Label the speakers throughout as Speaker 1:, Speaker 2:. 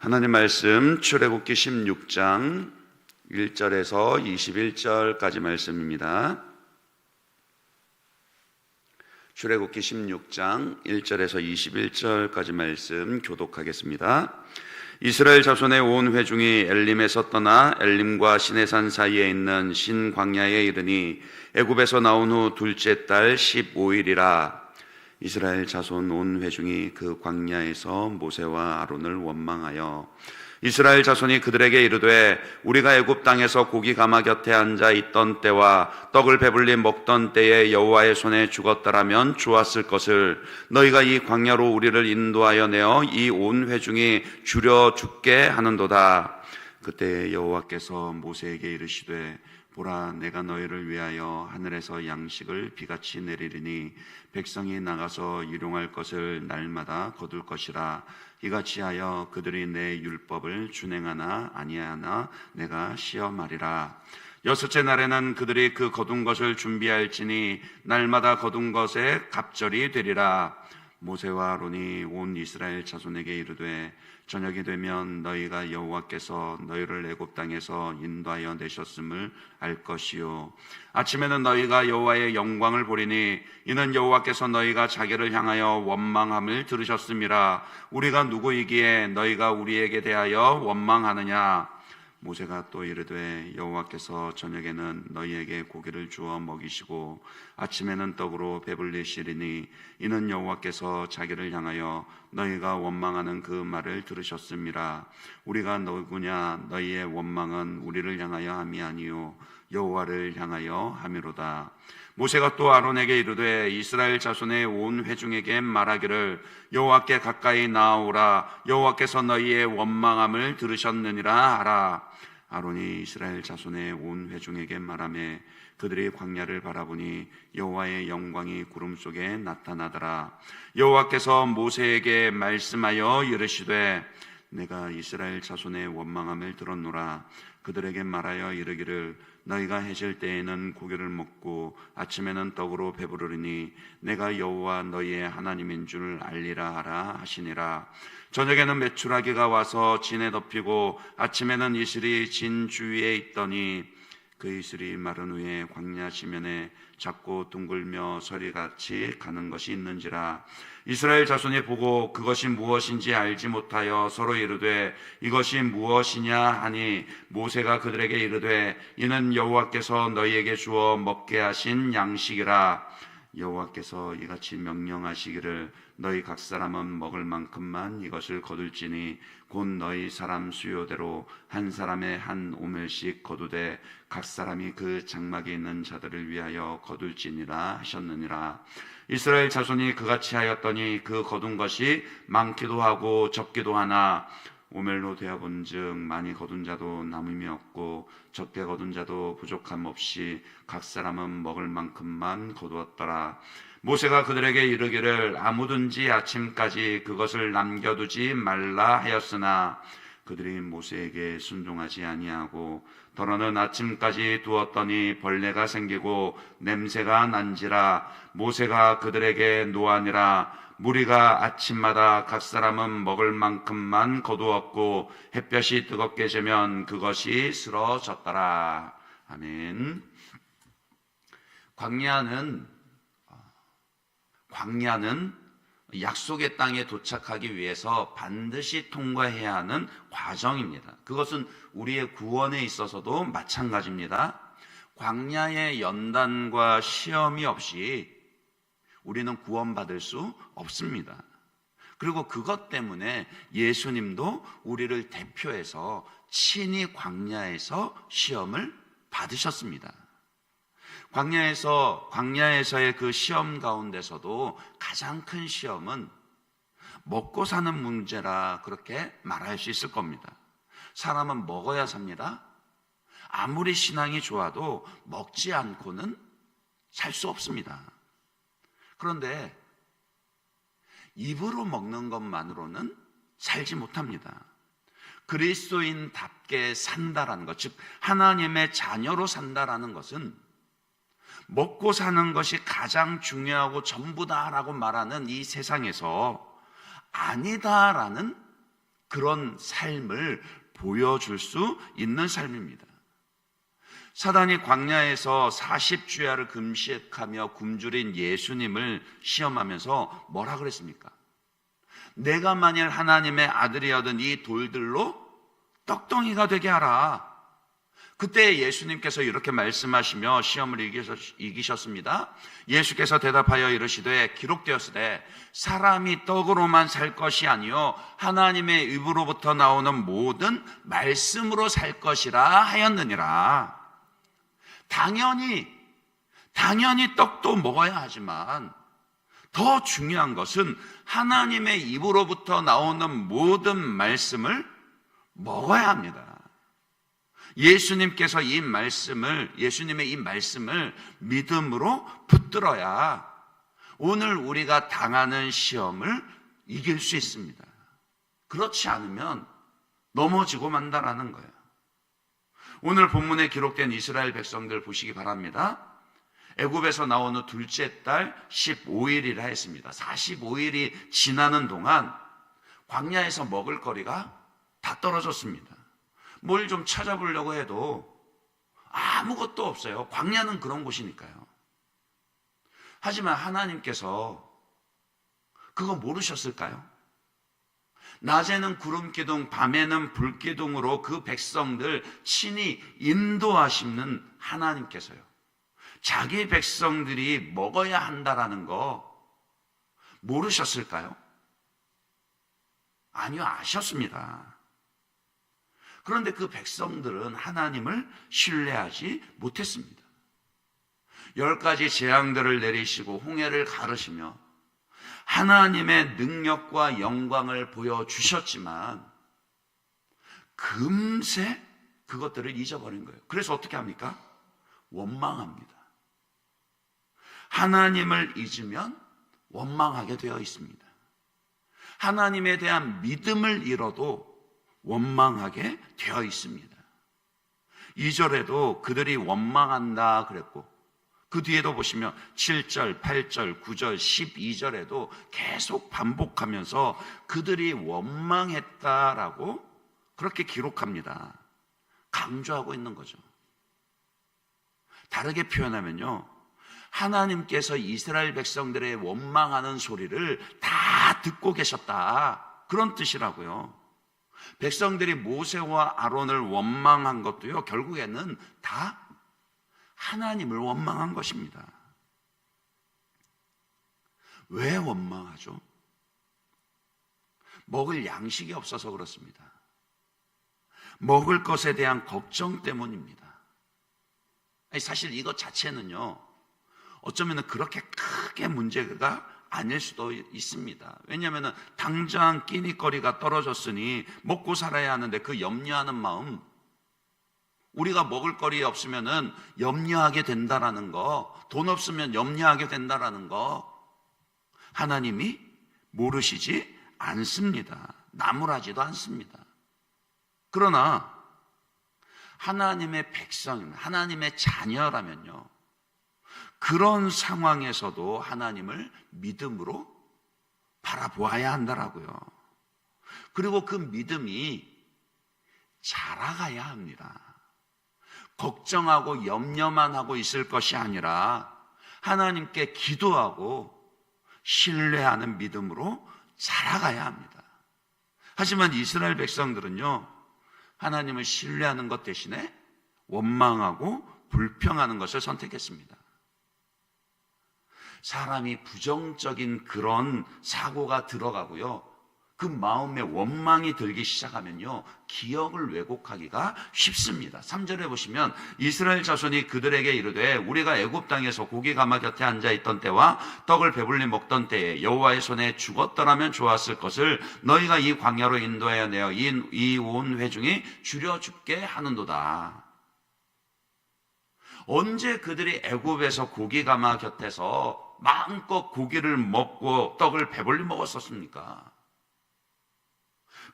Speaker 1: 하나님 말씀 출애굽기 16장 1절에서 21절까지 말씀입니다. 출애굽기 16장 1절에서 21절까지 말씀 교독하겠습니다. 이스라엘 자손의 온 회중이 엘림에서 떠나 엘림과 시내산 사이에 있는 신 광야에 이르니 애굽에서 나온 후 둘째 달 15일이라. 이스라엘 자손 온 회중이 그 광야에서 모세와 아론을 원망하여 이스라엘 자손이 그들에게 이르되 우리가 애굽 땅에서 고기 가마 곁에 앉아 있던 때와 떡을 배불리 먹던 때에 여호와의 손에 죽었더라면 좋았을 것을 너희가 이 광야로 우리를 인도하여 내어 이 온 회중이 줄여 죽게 하는도다. 그때 여호와께서 모세에게 이르시되 보라, 내가 너희를 위하여 하늘에서 양식을 비같이 내리리니 백성이 나가서 일용할 것을 날마다 거둘 것이라. 이같이 하여 그들이 내 율법을 준행하나 아니하나 내가 시험하리라. 여섯째 날에는 그들이 그 거둔 것을 준비할지니 날마다 거둔 것에 갑절이 되리라. 모세와 아론이 온 이스라엘 자손에게 이르되 저녁이 되면 너희가 여호와께서 너희를 애굽 땅에서 인도하여 내셨음을 알 것이요 아침에는 너희가 여호와의 영광을 보리니 이는 여호와께서 너희가 자기를 향하여 원망함을 들으셨음이라. 우리가 누구이기에 너희가 우리에게 대하여 원망하느냐. 모세가 또 이르되 여호와께서 저녁에는 너희에게 고기를 주어 먹이시고 아침에는 떡으로 배불리시리니 이는 여호와께서 자기를 향하여 너희가 원망하는 그 말을 들으셨음이라. 우리가 누구냐. 너희의 원망은 우리를 향하여 함이 아니요 여호와를 향하여 함이로다. 모세가 또 아론에게 이르되 이스라엘 자손의 온 회중에게 말하기를 여호와께 가까이 나아오라. 여호와께서 너희의 원망함을 들으셨느니라 하라. 아론이 이스라엘 자손의 온 회중에게 말하매 그들이 광야를 바라보니 여호와의 영광이 구름 속에 나타나더라. 여호와께서 모세에게 말씀하여 이르시되 내가 이스라엘 자손의 원망함을 들었노라. 그들에게 말하여 이르기를 너희가 해질 때에는 고기를 먹고 아침에는 떡으로 배부르리니 내가 여호와 너희의 하나님인 줄 알리라 하라 하시니라. 저녁에는 메추라기가 와서 진에 덮이고 아침에는 이슬이 진 주위에 있더니 그 이슬이 마른 후에 광야 지면에 작고 둥글며 서리같이 가는 것이 있는지라. 이스라엘 자손이 보고 그것이 무엇인지 알지 못하여 서로 이르되 이것이 무엇이냐 하니 모세가 그들에게 이르되 이는 여호와께서 너희에게 주어 먹게 하신 양식이라. 여호와께서 이같이 명령하시기를 너희 각 사람은 먹을 만큼만 이것을 거둘지니 곧 너희 사람 수요대로 한 사람에 한 오멜씩 거두되 각 사람이 그 장막에 있는 자들을 위하여 거둘지니라 하셨느니라. 이스라엘 자손이 그같이 하였더니 그 거둔 것이 많기도 하고 적기도 하나 오멜로 되어본즉 많이 거둔 자도 남음이 없고 적게 거둔 자도 부족함 없이 각 사람은 먹을 만큼만 거두었더라. 모세가 그들에게 이르기를 아무든지 아침까지 그것을 남겨두지 말라 하였으나 그들이 모세에게 순종하지 아니하고 더러는 아침까지 두었더니 벌레가 생기고 냄새가 난지라. 모세가 그들에게 노하니라. 무리가 아침마다 각 사람은 먹을 만큼만 거두었고 햇볕이 뜨겁게 쬐면 그것이 쓰러졌더라. 아멘. 광야는 약속의 땅에 도착하기 위해서 반드시 통과해야 하는 과정입니다. 그것은 우리의 구원에 있어서도 마찬가지입니다. 광야의 연단과 시험이 없이 우리는 구원받을 수 없습니다. 그리고 그것 때문에 예수님도 우리를 대표해서 친히 광야에서 시험을 받으셨습니다. 광야에서의 그 시험 가운데서도 가장 큰 시험은 먹고 사는 문제라 그렇게 말할 수 있을 겁니다. 사람은 먹어야 삽니다. 아무리 신앙이 좋아도 먹지 않고는 살 수 없습니다. 그런데 입으로 먹는 것만으로는 살지 못합니다. 그리스도인답게 산다라는 것, 즉 하나님의 자녀로 산다라는 것은 먹고 사는 것이 가장 중요하고 전부다라고 말하는 이 세상에서 아니다라는 그런 삶을 보여줄 수 있는 삶입니다. 사단이 광야에서 40주야를 금식하며 굶주린 예수님을 시험하면서 뭐라 그랬습니까? 내가 만일 하나님의 아들이어든 이 돌들로 떡덩이가 되게 하라. 그때 예수님께서 이렇게 말씀하시며 시험을 이기셨습니다. 예수께서 대답하여 이르시되 기록되었으되 사람이 떡으로만 살 것이 아니요 하나님의 입으로부터 나오는 모든 말씀으로 살 것이라 하였느니라. 당연히 떡도 먹어야 하지만 더 중요한 것은 하나님의 입으로부터 나오는 모든 말씀을 먹어야 합니다. 예수님의 이 말씀을 믿음으로 붙들어야 오늘 우리가 당하는 시험을 이길 수 있습니다. 그렇지 않으면 넘어지고 만다라는 거예요. 오늘 본문에 기록된 이스라엘 백성들 보시기 바랍니다. 애굽에서 나온 후 둘째 달 15일이라 했습니다. 45일이 지나는 동안 광야에서 먹을 거리가 다 떨어졌습니다. 뭘 좀 찾아보려고 해도 아무것도 없어요. 광야는 그런 곳이니까요. 하지만 하나님께서 그거 모르셨을까요? 낮에는 구름기둥, 밤에는 불기둥으로 그 백성들 친히 인도하시는 하나님께서요, 자기 백성들이 먹어야 한다라는 거 모르셨을까요? 아니요, 아셨습니다. 그런데 그 백성들은 하나님을 신뢰하지 못했습니다. 10가지 재앙들을 내리시고 홍해를 가르시며 하나님의 능력과 영광을 보여주셨지만 금세 그것들을 잊어버린 거예요. 그래서 어떻게 합니까? 원망합니다. 하나님을 잊으면 원망하게 되어 있습니다. 하나님에 대한 믿음을 잃어도 원망하게 되어 있습니다. 2절에도 그들이 원망한다 그랬고, 그 뒤에도 보시면 7절, 8절, 9절, 12절에도 계속 반복하면서 그들이 원망했다라고 그렇게 기록합니다. 강조하고 있는 거죠. 다르게 표현하면요, 하나님께서 이스라엘 백성들의 원망하는 소리를 다 듣고 계셨다, 그런 뜻이라고요. 백성들이 모세와 아론을 원망한 것도요, 결국에는 다 하나님을 원망한 것입니다. 왜 원망하죠? 먹을 양식이 없어서 그렇습니다. 먹을 것에 대한 걱정 때문입니다. 사실 이것 자체는요, 어쩌면 그렇게 크게 문제가 아닐 수도 있습니다. 왜냐하면 당장 끼니거리가 떨어졌으니 먹고 살아야 하는데 그 염려하는 마음, 우리가 먹을 거리 없으면 염려하게 된다라는 거, 돈 없으면 염려하게 된다라는 거 하나님이 모르시지 않습니다. 나무라지도 않습니다. 그러나 하나님의 백성, 하나님의 자녀라면요, 그런 상황에서도 하나님을 믿음으로 바라보아야 한다라고요. 그리고 그 믿음이 자라가야 합니다. 걱정하고 염려만 하고 있을 것이 아니라 하나님께 기도하고 신뢰하는 믿음으로 자라가야 합니다. 하지만 이스라엘 백성들은요, 하나님을 신뢰하는 것 대신에 원망하고 불평하는 것을 선택했습니다. 사람이 부정적인 그런 사고가 들어가고요, 그 마음에 원망이 들기 시작하면요, 기억을 왜곡하기가 쉽습니다. 3절에 보시면 이스라엘 자손이 그들에게 이르되 우리가 애굽 땅에서 고기 가마 곁에 앉아있던 때와 떡을 배불리 먹던 때에 여호와의 손에 죽었더라면 좋았을 것을 너희가 이 광야로 인도하여 내어 이 온 회중이 줄여 죽게 하는도다. 언제 그들이 애굽에서 고기 가마 곁에서 마음껏 고기를 먹고 떡을 배불리 먹었었습니까?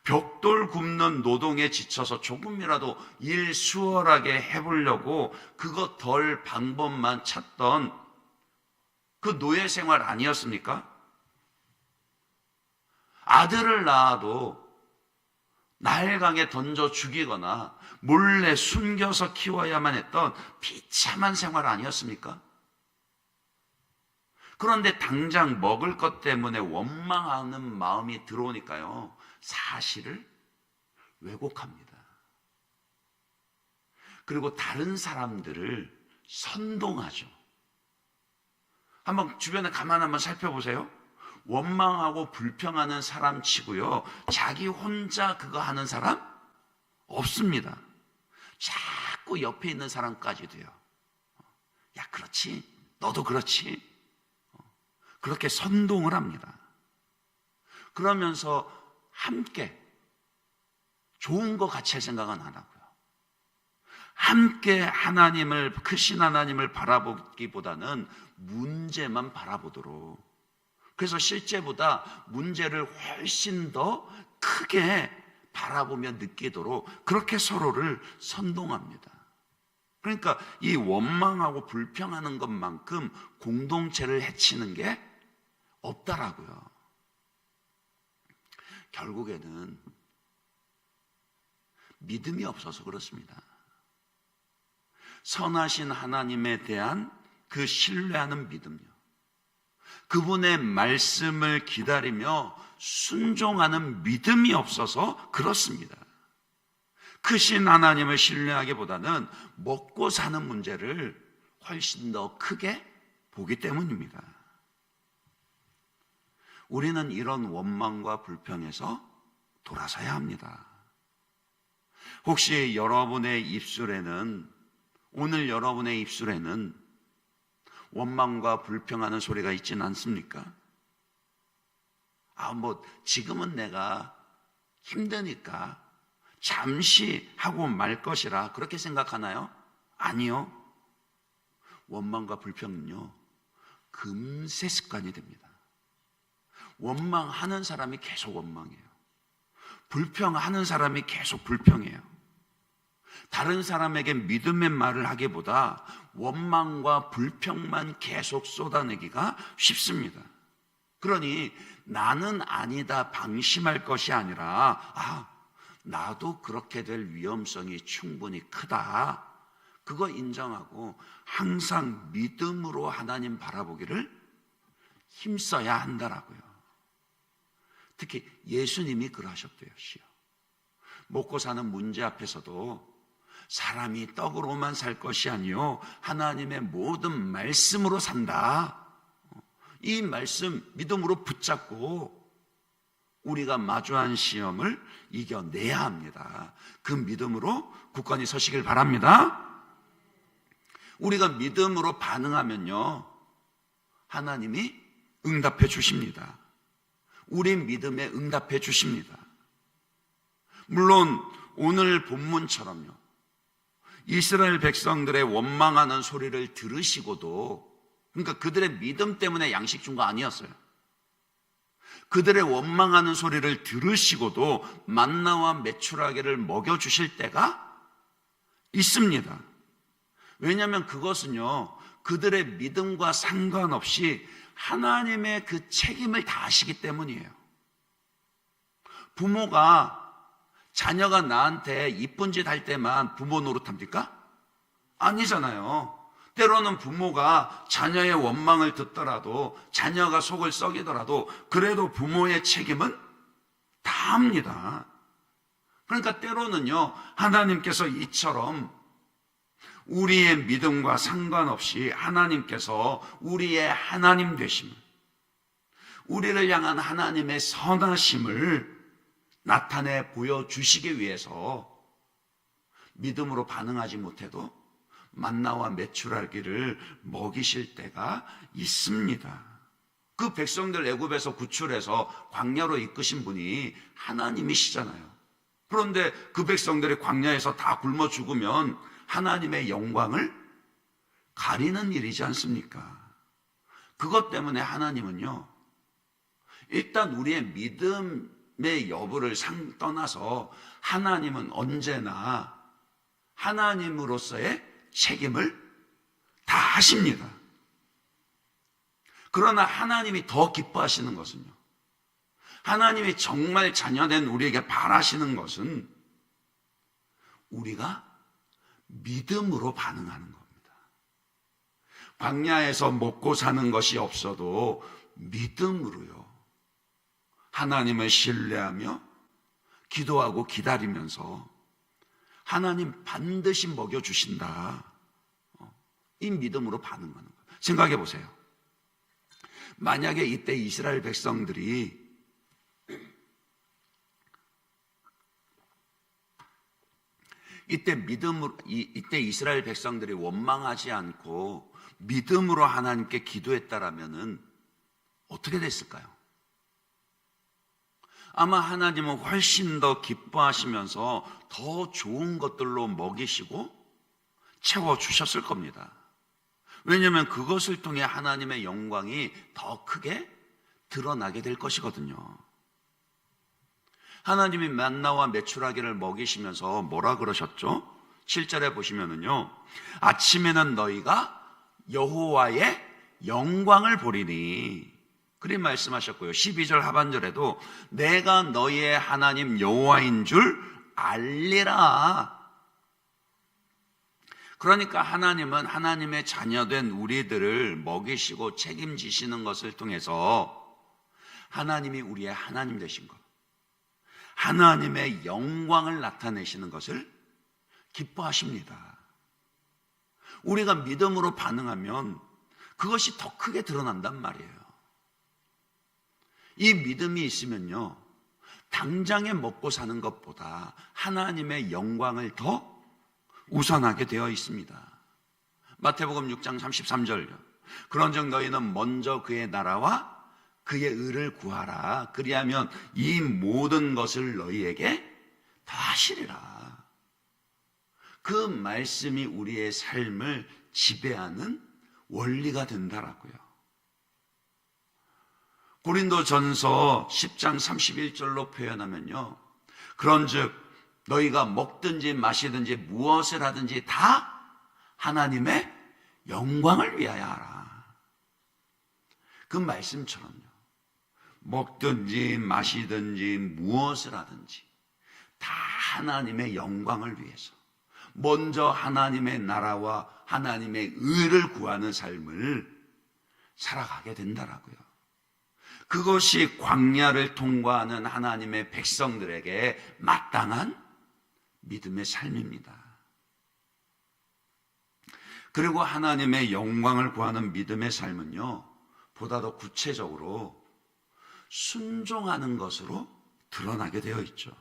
Speaker 1: 벽돌 굽는 노동에 지쳐서 조금이라도 일 수월하게 해보려고 그것 덜 방법만 찾던 그 노예 생활 아니었습니까? 아들을 낳아도 나일강에 던져 죽이거나 몰래 숨겨서 키워야만 했던 비참한 생활 아니었습니까? 그런데 당장 먹을 것 때문에 원망하는 마음이 들어오니까요, 사실을 왜곡합니다. 그리고 다른 사람들을 선동하죠. 한번 주변에 가만 한번 살펴보세요. 원망하고 불평하는 사람 치고요, 자기 혼자 그거 하는 사람 없습니다. 자꾸 옆에 있는 사람까지도요. 야, 그렇지? 너도 그렇지? 그렇게 선동을 합니다. 그러면서 함께 좋은 거 같이 할 생각은 안 하고요. 함께 하나님을, 크신 하나님을 바라보기보다는 문제만 바라보도록, 그래서 실제보다 문제를 훨씬 더 크게 바라보며 느끼도록 그렇게 서로를 선동합니다. 그러니까 이 원망하고 불평하는 것만큼 공동체를 해치는 게 없다라고요. 결국에는 믿음이 없어서 그렇습니다. 선하신 하나님에 대한 그 신뢰하는 믿음요, 그분의 말씀을 기다리며 순종하는 믿음이 없어서 그렇습니다. 크신 하나님을 신뢰하기보다는 먹고 사는 문제를 훨씬 더 크게 보기 때문입니다. 우리는 이런 원망과 불평에서 돌아서야 합니다. 혹시 여러분의 입술에는, 오늘 여러분의 입술에는 원망과 불평하는 소리가 있지는 않습니까? 지금은 내가 힘드니까 잠시 하고 말 것이라 그렇게 생각하나요? 아니요. 원망과 불평은요, 금세 습관이 됩니다. 원망하는 사람이 계속 원망해요. 불평하는 사람이 계속 불평해요. 다른 사람에게 믿음의 말을 하기보다 원망과 불평만 계속 쏟아내기가 쉽습니다. 그러니 나는 아니다 방심할 것이 아니라, 나도 그렇게 될 위험성이 충분히 크다, 그거 인정하고 항상 믿음으로 하나님 바라보기를 힘써야 한다라고요. 특히 예수님이 그러셨대요. 먹고 사는 문제 앞에서도 사람이 떡으로만 살 것이 아니요 하나님의 모든 말씀으로 산다. 이 말씀 믿음으로 붙잡고 우리가 마주한 시험을 이겨내야 합니다. 그 믿음으로 굳건히 서시길 바랍니다. 우리가 믿음으로 반응하면요, 하나님이 응답해 주십니다. 우리 믿음에 응답해 주십니다. 물론 오늘 본문처럼요, 이스라엘 백성들의 원망하는 소리를 들으시고도, 그러니까 그들의 믿음 때문에 양식 준 거 아니었어요. 그들의 원망하는 소리를 들으시고도 만나와 메추라기를 먹여주실 때가 있습니다. 왜냐하면 그것은요, 그들의 믿음과 상관없이 하나님의 그 책임을 다하시기 때문이에요. 부모가 자녀가 나한테 이쁜 짓 할 때만 부모 노릇합니까? 아니잖아요. 때로는 부모가 자녀의 원망을 듣더라도, 자녀가 속을 썩이더라도 그래도 부모의 책임은 다 합니다. 그러니까 때로는요, 하나님께서 이처럼 우리의 믿음과 상관없이 하나님께서 우리의 하나님 되심을, 우리를 향한 하나님의 선하심을 나타내 보여주시기 위해서 믿음으로 반응하지 못해도 만나와 메추라기를 먹이실 때가 있습니다. 그 백성들 애굽에서 구출해서 광야로 이끄신 분이 하나님이시잖아요. 그런데 그 백성들이 광야에서 다 굶어 죽으면 하나님의 영광을 가리는 일이지 않습니까? 그것 때문에 하나님은요, 일단 우리의 믿음의 여부를 떠나서 하나님은 언제나 하나님으로서의 책임을 다 하십니다. 그러나 하나님이 더 기뻐하시는 것은요, 하나님이 정말 자녀된 우리에게 바라시는 것은 우리가 믿음으로 반응하는 겁니다. 광야에서 먹고 사는 것이 없어도 믿음으로요, 하나님을 신뢰하며 기도하고 기다리면서 하나님 반드시 먹여주신다, 이 믿음으로 반응하는 거예요. 생각해 보세요. 만약에 이때 이스라엘 백성들이 이때 이스라엘 백성들이 원망하지 않고 믿음으로 하나님께 기도했다라면은 어떻게 됐을까요? 아마 하나님은 훨씬 더 기뻐하시면서 더 좋은 것들로 먹이시고 채워주셨을 겁니다. 왜냐하면 그것을 통해 하나님의 영광이 더 크게 드러나게 될 것이거든요. 하나님이 만나와 메추라기를 먹이시면서 뭐라 그러셨죠? 7절에 보시면은요, 아침에는 너희가 여호와의 영광을 보리니, 그리 말씀하셨고요. 12절 하반절에도 내가 너희의 하나님 여호와인 줄 알리라. 그러니까 하나님은 하나님의 자녀된 우리들을 먹이시고 책임지시는 것을 통해서 하나님이 우리의 하나님 되신 것, 하나님의 영광을 나타내시는 것을 기뻐하십니다. 우리가 믿음으로 반응하면 그것이 더 크게 드러난단 말이에요. 이 믿음이 있으면요, 당장에 먹고 사는 것보다 하나님의 영광을 더 우선하게 되어 있습니다. 마태복음 6장 33절요. 그런즉 너희는 먼저 그의 나라와 그의 의를 구하라. 그리하면 이 모든 것을 너희에게 더하시리라. 그 말씀이 우리의 삶을 지배하는 원리가 된다라고요. 고린도전서 10장 31절로 표현하면요, 그런즉 너희가 먹든지 마시든지 무엇을 하든지 다 하나님의 영광을 위하여 하라. 그 말씀처럼요, 먹든지 마시든지 무엇을 하든지 다 하나님의 영광을 위해서 먼저 하나님의 나라와 하나님의 의를 구하는 삶을 살아가게 된다라고요. 그것이 광야를 통과하는 하나님의 백성들에게 마땅한 믿음의 삶입니다. 그리고 하나님의 영광을 구하는 믿음의 삶은요, 보다 더 구체적으로 순종하는 것으로 드러나게 되어 있죠.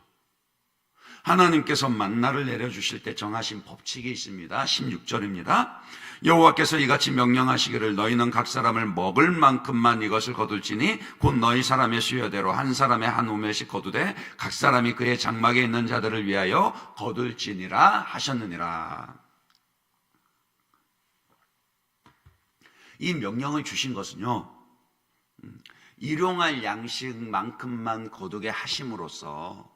Speaker 1: 하나님께서 만나를 내려주실 때 정하신 법칙이 있습니다. 16절입니다. 여호와께서 이같이 명령하시기를 너희는 각 사람을 먹을 만큼만 이것을 거둘지니 곧 너희 사람의 수여대로 한 사람의 한 오멜씩 거두되 각 사람이 그의 장막에 있는 자들을 위하여 거둘지니라 하셨느니라. 이 명령을 주신 것은요, 일용할 양식만큼만 거두게 하심으로써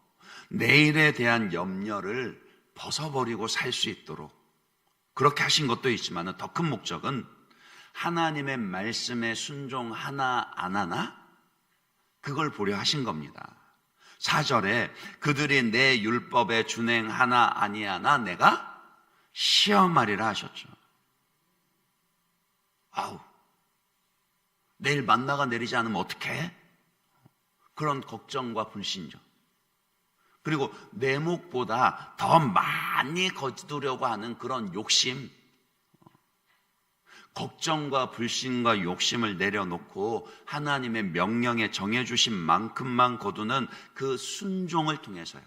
Speaker 1: 내일에 대한 염려를 벗어버리고 살 수 있도록 그렇게 하신 것도 있지만 더 큰 목적은 하나님의 말씀에 순종하나 안 하나 그걸 보려 하신 겁니다. 4절에 그들이 내 율법에 준행하나 아니하나 내가 시험하리라 하셨죠. 아우, 내일 만나가 내리지 않으면 어떡해? 그런 걱정과 불신정, 그리고 내 목보다 더 많이 거두려고 하는 그런 욕심, 걱정과 불신과 욕심을 내려놓고 하나님의 명령에 정해주신 만큼만 거두는 그 순종을 통해서요,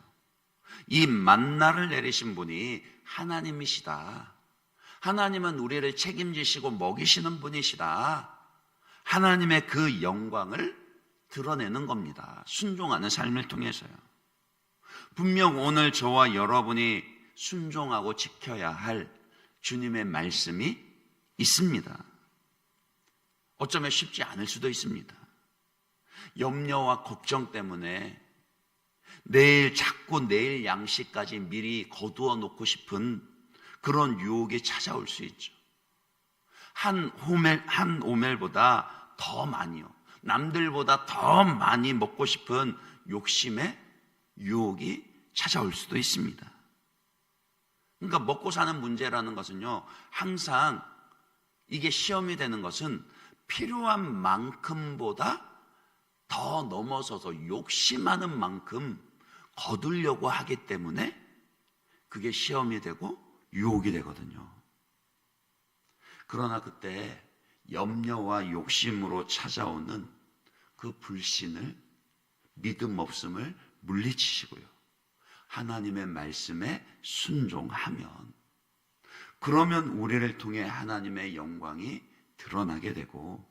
Speaker 1: 이 만나를 내리신 분이 하나님이시다, 하나님은 우리를 책임지시고 먹이시는 분이시다, 하나님의 그 영광을 드러내는 겁니다. 순종하는 삶을 통해서요. 분명 오늘 저와 여러분이 순종하고 지켜야 할 주님의 말씀이 있습니다. 어쩌면 쉽지 않을 수도 있습니다. 염려와 걱정 때문에 자꾸 내일 양식까지 미리 거두어 놓고 싶은 그런 유혹이 찾아올 수 있죠. 한 오멜보다 더 많이요, 남들보다 더 많이 먹고 싶은 욕심의 유혹이 찾아올 수도 있습니다. 그러니까 먹고 사는 문제라는 것은요, 항상 이게 시험이 되는 것은 필요한 만큼보다 더 넘어서서 욕심하는 만큼 거두려고 하기 때문에 그게 시험이 되고 유혹이 되거든요. 그러나 그때 염려와 욕심으로 찾아오는 그 불신을, 믿음 없음을 물리치시고요, 하나님의 말씀에 순종하면, 그러면 우리를 통해 하나님의 영광이 드러나게 되고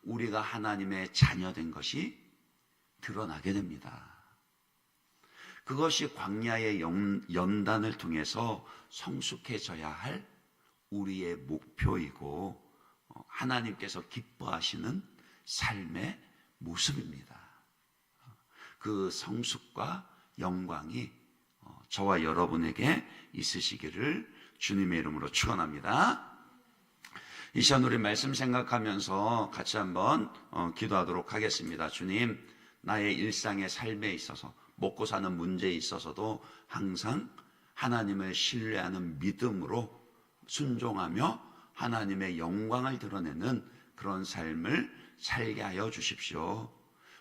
Speaker 1: 우리가 하나님의 자녀된 것이 드러나게 됩니다. 그것이 광야의 연단을 통해서 성숙해져야 할 우리의 목표이고 하나님께서 기뻐하시는 삶의 모습입니다. 그 성숙과 영광이 저와 여러분에게 있으시기를 주님의 이름으로 축원합니다. 이 시간 우리 말씀 생각하면서 같이 한번 기도하도록 하겠습니다. 주님, 나의 일상의 삶에 있어서, 먹고 사는 문제에 있어서도 항상 하나님을 신뢰하는 믿음으로 순종하며 하나님의 영광을 드러내는 그런 삶을 살게 하여 주십시오.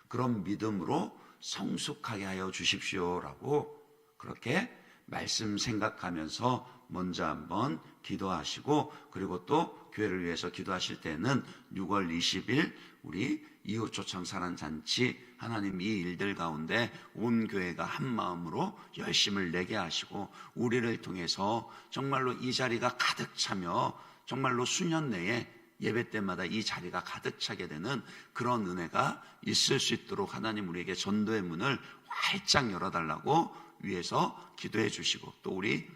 Speaker 1: 그런 믿음으로 성숙하게 하여 주십시오라고 그렇게 말씀 생각하면서 먼저 한번 기도하시고, 그리고 또 교회를 위해서 기도하실 때는 6월 20일 우리 이웃초청 사랑잔치, 하나님 이 일들 가운데 온 교회가 한 마음으로 열심을 내게 하시고 우리를 통해서 정말로 이 자리가 가득 차며 정말로 수년 내에 예배 때마다 이 자리가 가득 차게 되는 그런 은혜가 있을 수 있도록 하나님 우리에게 전도의 문을 활짝 열어달라고 위해서 기도해 주시고, 또 우리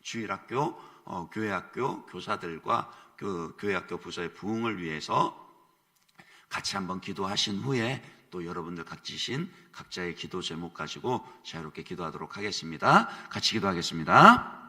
Speaker 1: 주일학교, 교회학교 교사들과 그 교회학교 부서의 부흥을 위해서 같이 한번 기도하신 후에 또 여러분들 가지신 각자의 기도 제목 가지고 자유롭게 기도하도록 하겠습니다. 같이 기도하겠습니다.